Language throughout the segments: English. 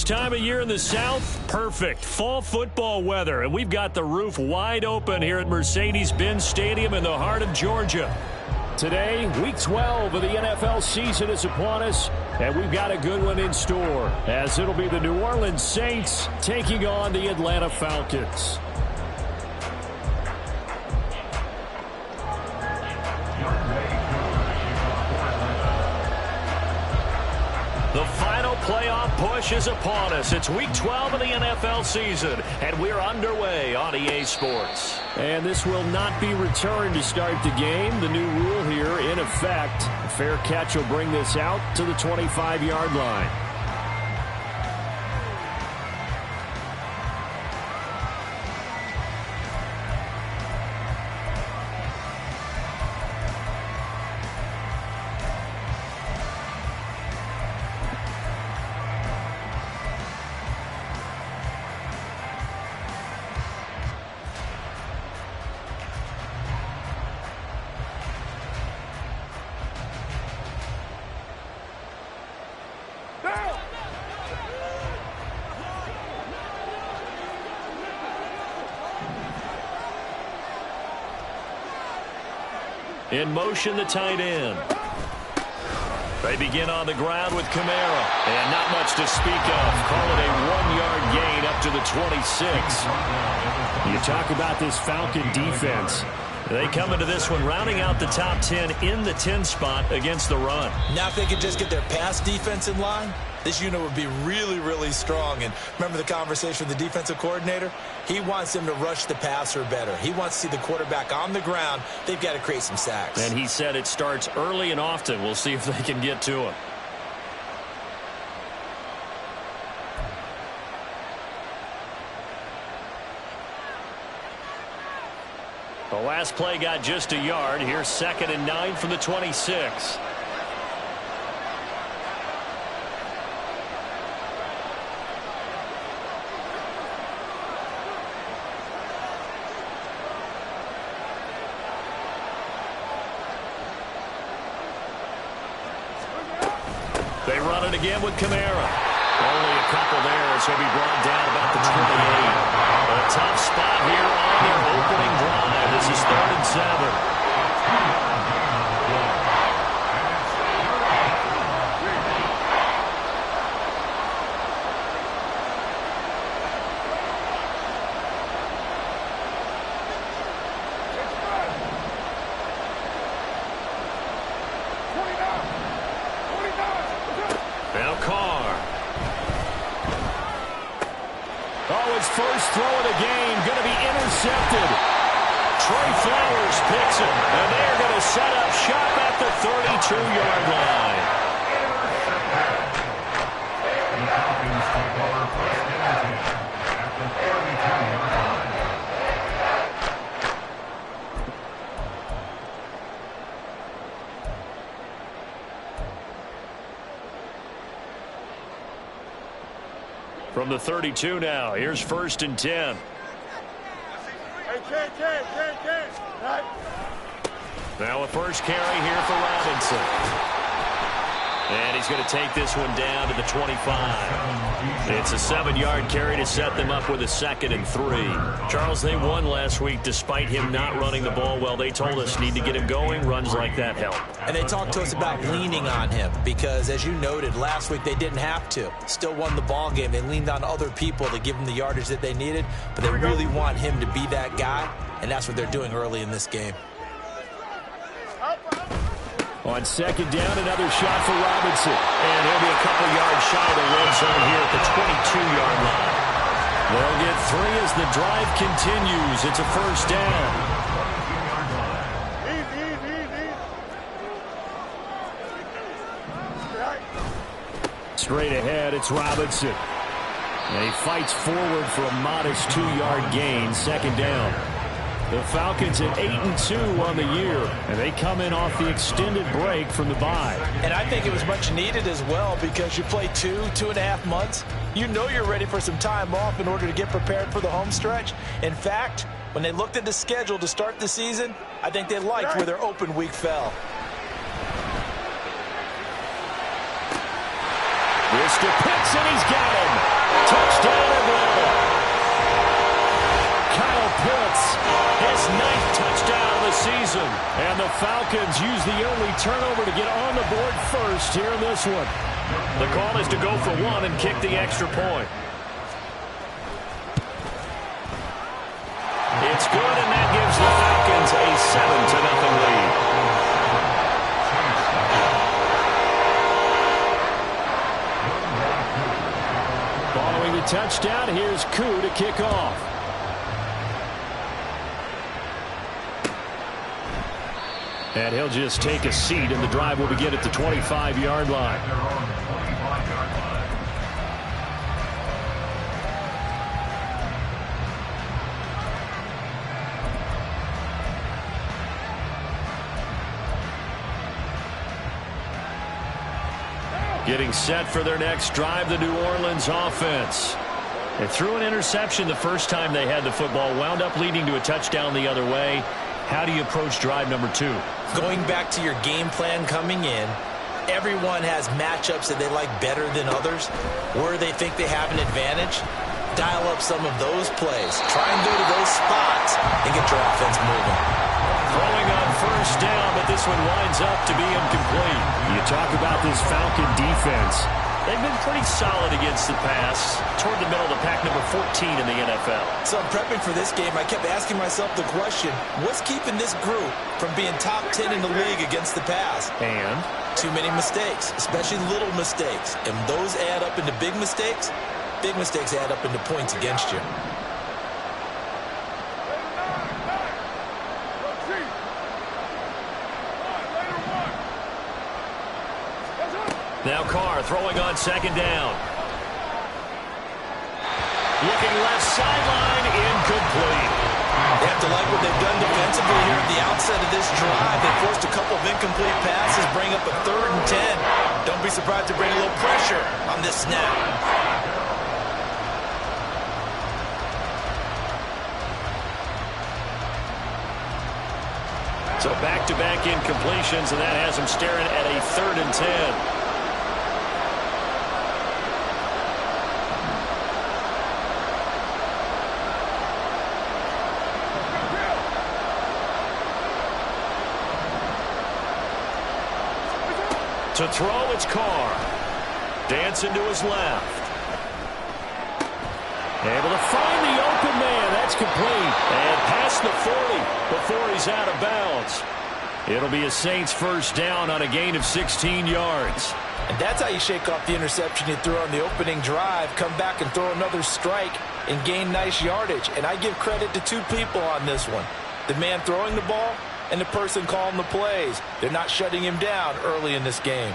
time of year in the South? Perfect. Fall football weather. And we've got the roof wide open here at Mercedes-Benz Stadium in the heart of Georgia. Today, Week 12 of the NFL season is upon us, and we've got a good one in store, as it'll be the New Orleans Saints taking on the Atlanta Falcons. The final playoff push is upon us. It's Week 12 of the NFL season, and we're underway on EA Sports. And this will not be returned to start the game. The new rule here in effect. A fair catch will bring this out to the 25-yard line. In motion, the tight end. They begin on the ground with Kamara. And not much to speak of. Call it a 1-yard gain up to the 26. You talk about this Falcon defense. They come into this one rounding out the top 10 in the 10 spot against the run. Now if they could just get their pass defense in line, this unit would be really, really strong. And remember the conversation with the defensive coordinator? He wants them to rush the passer better. He wants to see the quarterback on the ground. They've got to create some sacks. And he said it starts early and often. We'll see if they can get to him. The last play got just a yard. Here's 2nd and 9 from the 26. They run it again with Kamara. Only a couple there as he'll be brought down about the 28. A tough spot here on their opening drive. This is 3rd and 7. First throw of the game going to be intercepted. Trey Flowers picks it, and they're going to set up shop at the 32-yard line. From the 32 now, here's 1st and 10. Now a first carry here for Robinson. And he's going to take this one down to the 25. It's a 7-yard carry to set them up with a 2nd and 3. Charles, they won last week despite him not running the ball well. They told us need to get him going. Runs like that help. And they talked to us about leaning on him because, as you noted, last week they didn't have to. Still won the ball game. They leaned on other people to give them the yardage that they needed, but they really want him to be that guy, and that's what they're doing early in this game. On 2nd down, another shot for Robinson. And he'll be a couple yards shy of the red zone here at the 22-yard line. They'll get 3 as the drive continues. It's a 1st down. Straight ahead, it's Robinson. And he fights forward for a modest 2-yard gain. 2nd down. The Falcons at 8-2 on the year, and they come in off the extended break from the bye. And I think it was much needed as well because you play 2.5 months. You know you're ready for some time off in order to get prepared for the home stretch. In fact, when they looked at the schedule to start the season, I think they liked where their open week fell. This to Pitts, and he's got him. Falcons use the only turnover to get on the board first here in this one. The call is to go for one and kick the extra point. It's good, and that gives the Falcons a 7-0 lead. Following the touchdown, here's Koo to kick off. And he'll just take a seat, and the drive will begin at the 25-yard line. Getting set for their next drive, the New Orleans offense. They threw an interception the first time they had the football, wound up leading to a touchdown the other way. How do you approach drive number 2? Going back to your game plan coming in, everyone has matchups that they like better than others. Where they think they have an advantage, dial up some of those plays. Try and go to those spots and get your offense moving. Throwing on first down, but this one winds up to be incomplete. You talk about this Falcon defense. They've been pretty solid against the pass, toward the middle of the pack, number 14 in the NFL. So I'm prepping for this game. I kept asking myself the question, what's keeping this group from being top 10 in the league against the pass? And? Too many mistakes, especially little mistakes. And those add up into big mistakes. Big mistakes add up into points against you. Now Carr throwing on second down. Looking left sideline, incomplete. They have to like what they've done defensively here at the outset of this drive. They forced a couple of incomplete passes, bring up a 3rd and 10. Don't be surprised to bring a little pressure on this snap. So back-to-back incompletions, and that has him staring at a 3rd and 10. To throw, it's Carr. Dancing to his left. Able to find the open man. That's complete. And past the 40 before he's out of bounds. It'll be a Saints first down on a gain of 16 yards. And that's how you shake off the interception you threw on the opening drive. Come back and throw another strike and gain nice yardage. And I give credit to 2 people on this one. The man throwing the ball and the person calling the plays. They're not shutting him down early in this game.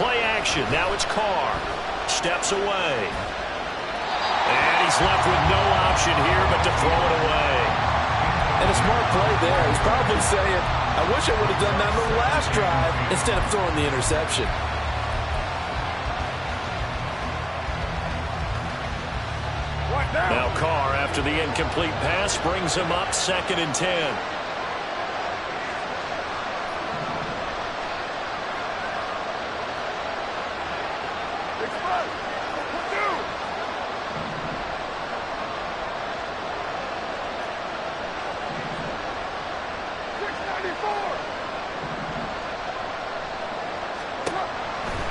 Play action. Now it's Carr. Steps away. And he's left with no option here but to throw it away. And a smart play there. He's probably saying, I wish I would have done that on the last drive instead of throwing the interception. Now Carr, after the incomplete pass, brings him up 2nd and 10.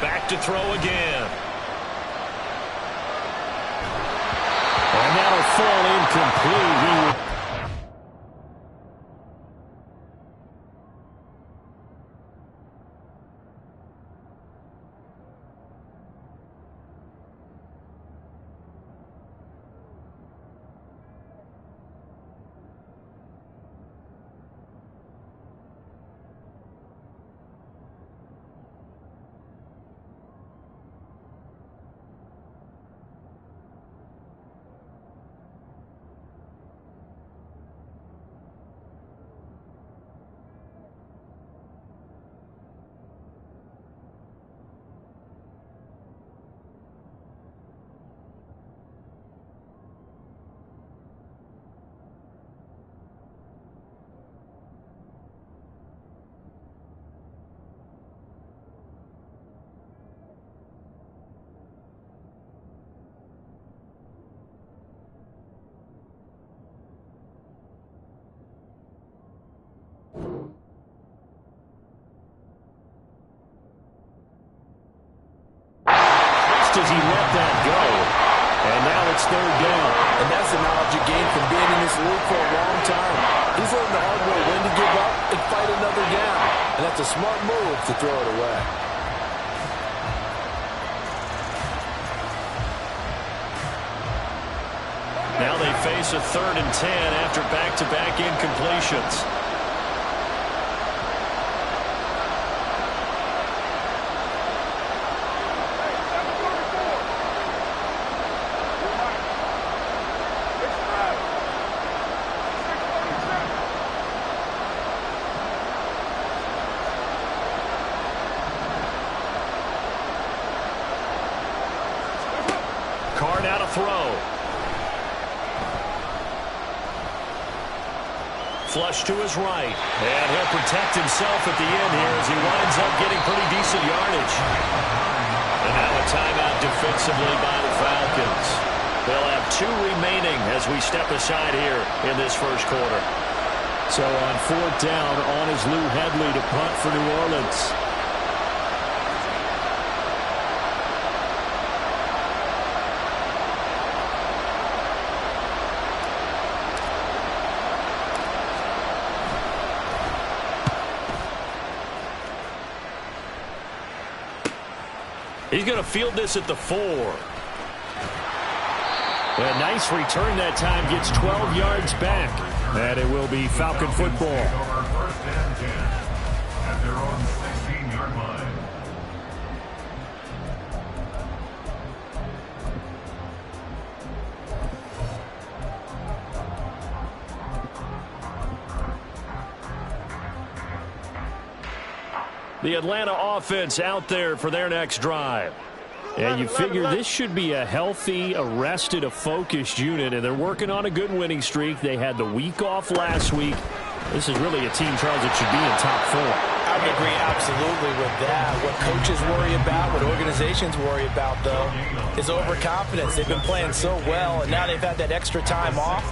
Back to throw again. And that'll fall incomplete. as he let that go. And now it's third down. And that's the knowledge you gain from being in this league for a long time. He's learned the hard way when to give up and fight another down. And that's a smart move to throw it away. Now they face a 3rd and 10 after back-to-back incompletions. Carr now to throw. Flush to his right. And he'll protect himself at the end here as he winds up getting pretty decent yardage. And now a timeout defensively by the Falcons. They'll have 2 remaining as we step aside here in this first quarter. So on 4th down, on is Lou Hedley to punt for New Orleans. He's going to field this at the 4. A nice return that time. Gets 12 yards back. And it will be Falcon football. First and 10 at their own 16-yard line. The Atlanta offense out there for their next drive. And you figure this should be a healthy, arrested, a focused unit, and they're working on a good winning streak. They had the week off last week. This is really a team, Charles, that should be in top 4. I would agree absolutely with that. What coaches worry about, what organizations worry about, though, is overconfidence. They've been playing so well, and now they've had that extra time off.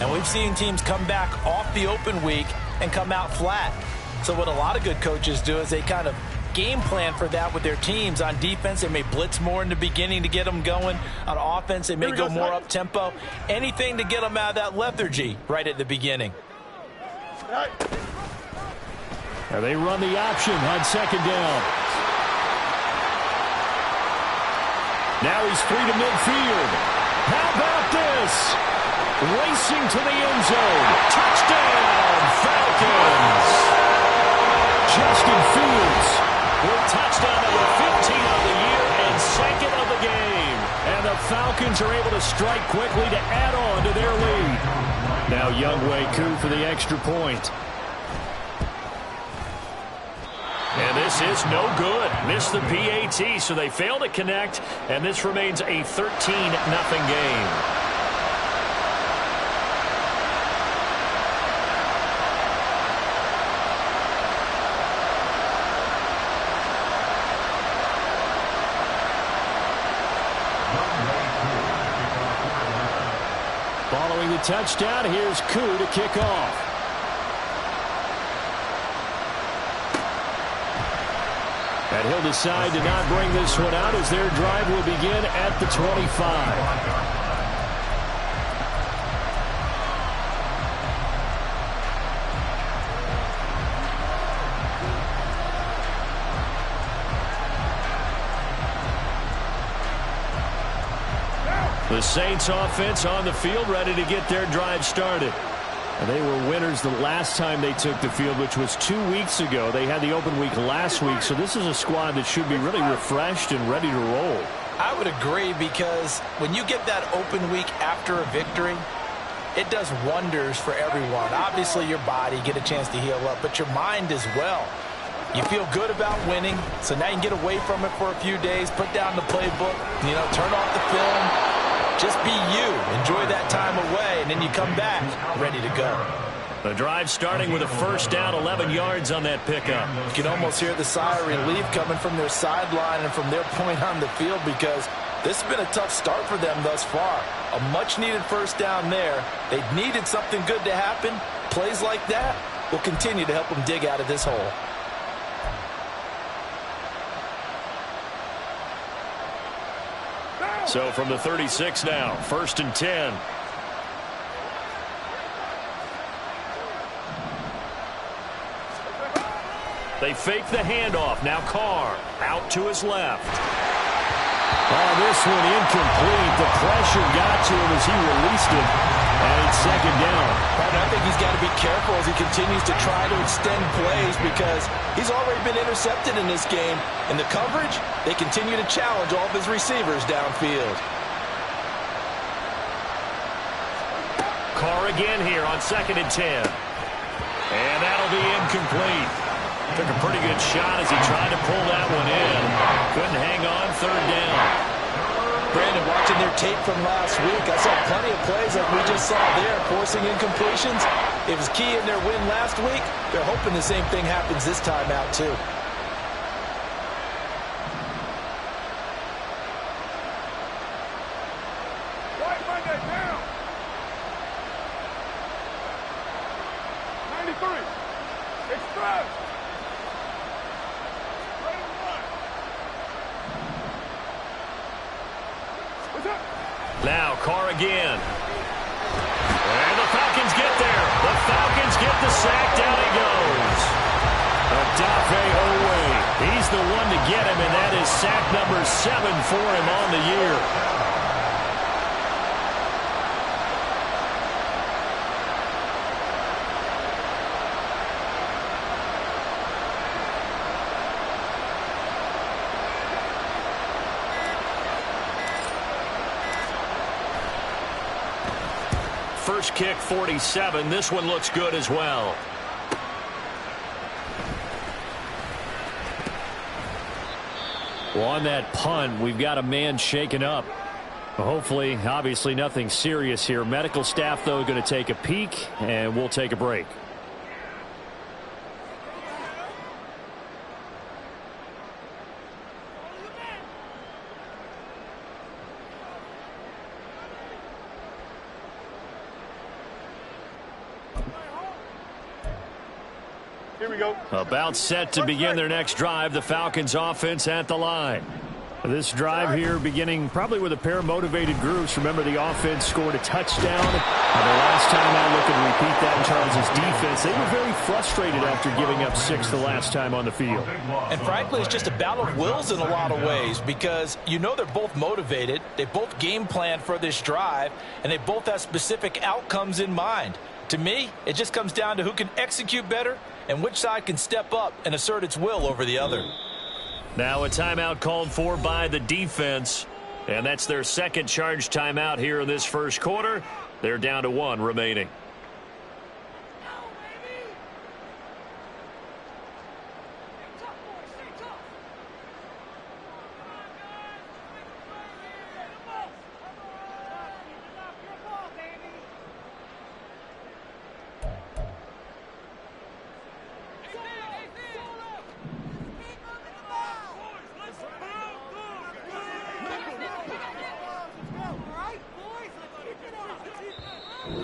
And we've seen teams come back off the open week and come out flat. So what a lot of good coaches do is they kind of game plan for that with their teams. On defense, they may blitz more in the beginning to get them going. On offense, they may go more up-tempo. Anything to get them out of that lethargy right at the beginning. Now they run the option on 2nd down. Now he's free to midfield. How about this? Racing to the end zone. Touchdown, Falcons! Justin Fields with touchdown number 15 of the year and 2nd of the game. And the Falcons are able to strike quickly to add on to their lead. Now Younghoe Koo for the extra point. And this is no good. Missed the PAT, so they fail to connect, and this remains a 13-0 game. Following the touchdown, here's Koo to kick off. And he'll decide to not bring this one out as their drive will begin at the 25. The Saints offense on the field, ready to get their drive started. And they were winners the last time they took the field, which was 2 weeks ago. They had the open week last week, so this is a squad that should be really refreshed and ready to roll. I would agree, because when you get that open week after a victory, it does wonders for everyone. Obviously, your body, get a chance to heal up, but your mind as well. You feel good about winning, so now you can get away from it for a few days, put down the playbook, turn off the film. Just be you. Enjoy that time away, and then you come back ready to go. The drive starting with a first down, 11 yards on that pickup. You can almost hear the sigh of relief coming from their sideline and from their point on the field, because this has been a tough start for them thus far. A much-needed first down there. They needed something good to happen. Plays like that will continue to help them dig out of this hole. So from the 36 now, 1st and 10. They fake the handoff. Now Carr out to his left. Oh, this one incomplete. The pressure got to him as he released it. And it's 2nd down. I think he's got to be careful as he continues to try to extend plays because he's already been intercepted in this game. And the coverage, they continue to challenge all of his receivers downfield. Carr again here on 2nd and 10. And that'll be incomplete. Took a pretty good shot as he tried to pull that one in. Couldn't hang on, 3rd down. Brandon, watching their tape from last week, I saw plenty of plays like we just saw there, forcing incompletions. It was key in their win last week. They're hoping the same thing happens this time out, too. Now Carr again. And the Falcons get there. The Falcons get the sack. Down he goes. Odafe Oweh. He's the one to get him, and that is sack number 7 for him on the year. First kick, 47. This one looks good as well. Well, on that punt, we've got a man shaken up. Hopefully, obviously nothing serious here. Medical staff, though, going to take a peek, and we'll take a break. Here we go. About set to begin their next drive. The Falcons offense at the line. This drive here beginning probably with a pair of motivated groups. Remember, the offense scored a touchdown. The last time out, looking to repeat that in Charles' defense. They were very frustrated after giving up 6 the last time on the field. And frankly, it's just a battle of wills in a lot of ways because you know they're both motivated. They both game planned for this drive, and they both have specific outcomes in mind. To me, it just comes down to who can execute better and which side can step up and assert its will over the other. Now a timeout called for by the defense, and that's their second charge timeout here in this first quarter. They're down to 1 remaining.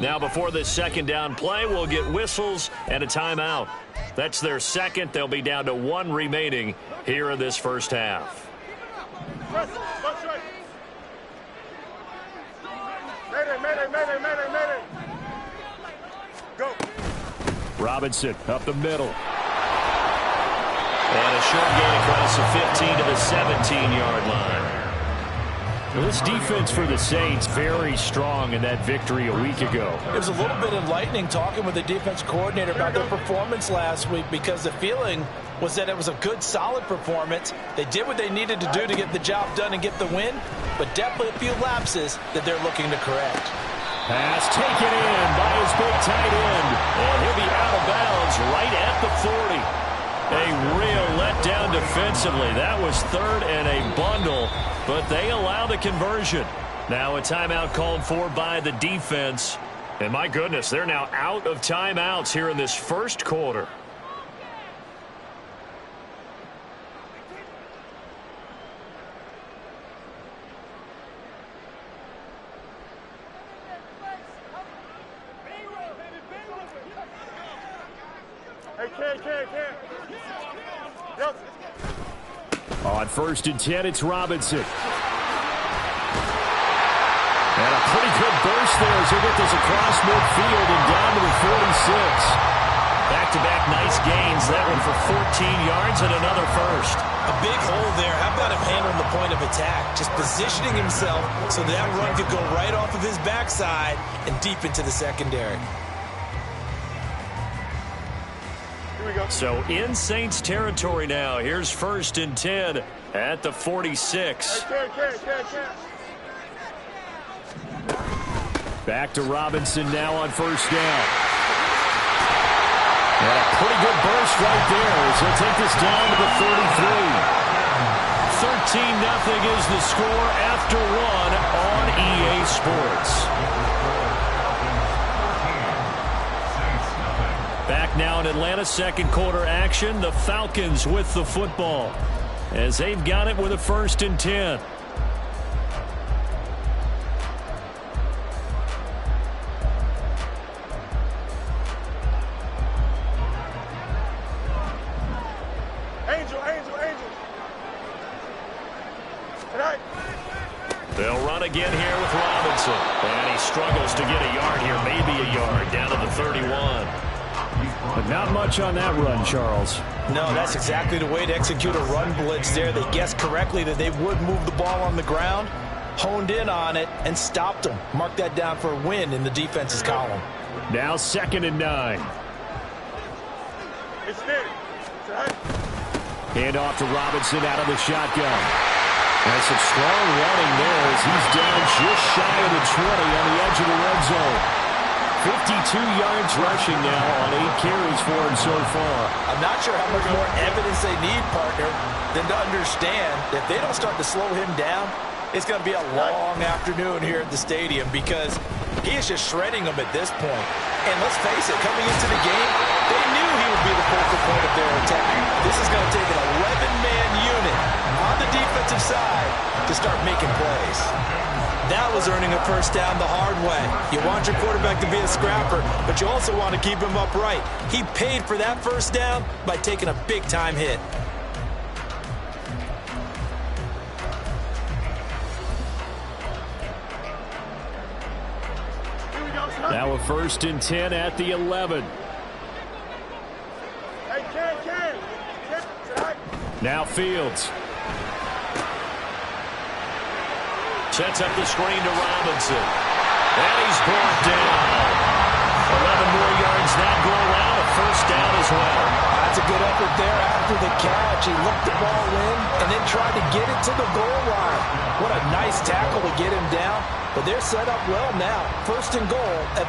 Now before this second down play, we'll get whistles and a timeout. That's their second. They'll be down to 1 remaining here in this first half. Go. Robinson up the middle. And a short gain across the 15 to the 17-yard line. Well, this defense for the Saints very strong in that victory a week ago. It was a little bit enlightening talking with the defense coordinator about their performance last week because the feeling was that it was a good, solid performance. They did what they needed to do to get the job done and get the win, but definitely a few lapses that they're looking to correct. Pass taken in by his big tight end. And he'll be out of bounds right at the 40. A real letdown defensively. That was 3rd and a bundle, but they allow the conversion. Now a timeout called for by the defense. And my goodness, they're now out of timeouts here in this first quarter. On 1st and 10, it's Robinson. pretty good burst there as he'll get this across midfield and down to the 46. Back-to-back nice gains. That one for 14 yards and another first. A big hole there. How about him handling the point of attack? Just positioning himself so that run could go right off of his backside and deep into the secondary. Here we go. So in Saints territory now. Here's 1st and 10 at the 46. Back to Robinson now on 1st down. And a pretty good burst right there as he'll take this down to the 33. 13-0 is the score after one on EA Sports. Back now in Atlanta, second quarter action. The Falcons with the football as they've got it with a 1st and 10. They'll run again here with Robinson. And he struggles to get a yard here, maybe a yard, down to the 31. But not much on that run, Charles. No, that's exactly the way to execute a run blitz there. They guessed correctly that they would move the ball on the ground, honed in on it, and stopped them. Mark that down for a win in the defense's column. Now 2nd and 9. Hand off to Robinson out of the shotgun. And some strong running there as he's down just shy of the 20 on the edge of the red zone. 52 yards rushing now on 8 carries for him so far. I'm not sure how much more evidence they need, partner, than to understand that if they don't start to slow him down, it's going to be a long afternoon here at the stadium because he is just shredding them at this point. And let's face it, coming into the game, they knew he would be the focal point of their attack. This is going to take an 11-man unit on the defensive side to start making plays. That was earning a 1st down the hard way. You want your quarterback to be a scrapper, but you also want to keep him upright. He paid for that 1st down by taking a big-time hit. Now a 1st and 10 at the 11. Now Fields. Sets up the screen to Robinson. And he's brought down. 11 more yards that go around. A 1st down as well. That's a good effort there after the catch. He looked the ball in and then tried to get it to the goal line. What a nice tackle to get him down. But they're set up well now. 1st and goal at